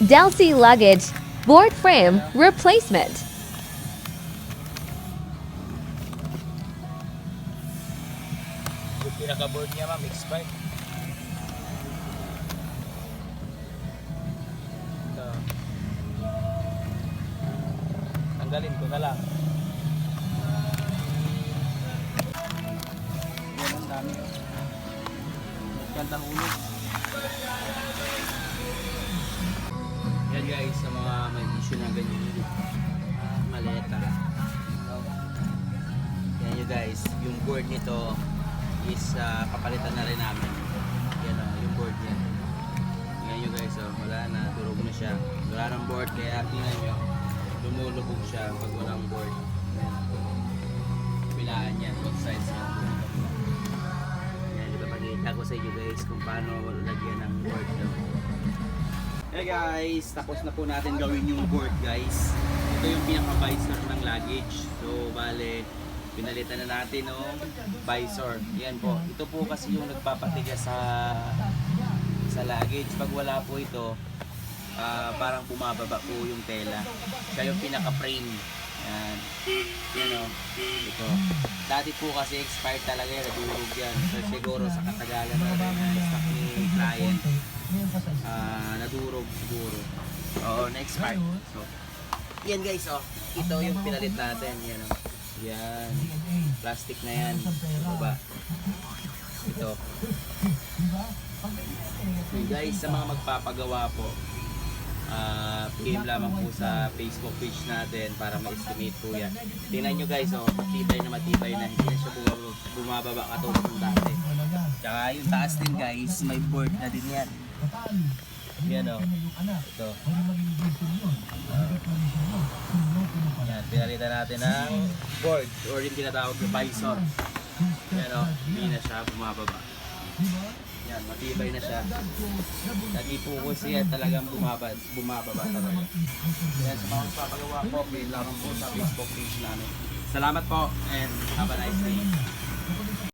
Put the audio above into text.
Delsey luggage, board frame replacement. Yung pinaka-board niya ma'am, expired. Ito. Tanggalin ko na lang. Yan ang dami. Gandang ulo. Yan guys, sa mga may issue na ganyan. Maleta. Yan nyo guys, yung board nito is papalitan na rin namin. Yan o, yung board niya. Yan nyo guys, oh, wala na, durog na siya. Wala ng board, kaya tingnan nyo, lumulubog siya pag walang board. Yan. Pilaan niya, both sides niya. Yan, ipapakita ko sa inyo guys kung paano lagyan ng board daw. Hey guys, tapos na po natin gawin yung board guys. Ito yung pinaka-visor ng luggage. So, bale, pinalitan na natin ng visor. Yan po. Ito po kasi yung nagpapatigas sa luggage. Pag wala po ito, parang bumababa po yung tela. Siya yung pinaka-frame. Yan. Yan o. Ito. Dati po kasi expired talaga yan. Nadurog yan. So siguro sa katagalan na stock ni client, nadurog siguro. Oo, na-expired. So, yan guys, oh. Ito yung pinalit natin. Yan o. Yan. Plastic na yan. Baba. Ito. So guys, sa mga magpapagawa po, PM lamang po sa Facebook page natin para ma-estimate po yan. Tingnan nyo guys, oh, matibay na. Hindi na siya bumababa katulad ng dati. Tsaka yung taas din guys, may board na din yan. Yan o. Ito. Yan, pinalitan natin ng board or yung tinatawag na visor. Yan o, hindi na siya bumababa. Yan, matibay na siya. Lagi po ko siya talagang bumababa talaga. Yan, sa mga magpapagawa po, pin lamang po sa Facebook page namin. Salamat po and have a nice day.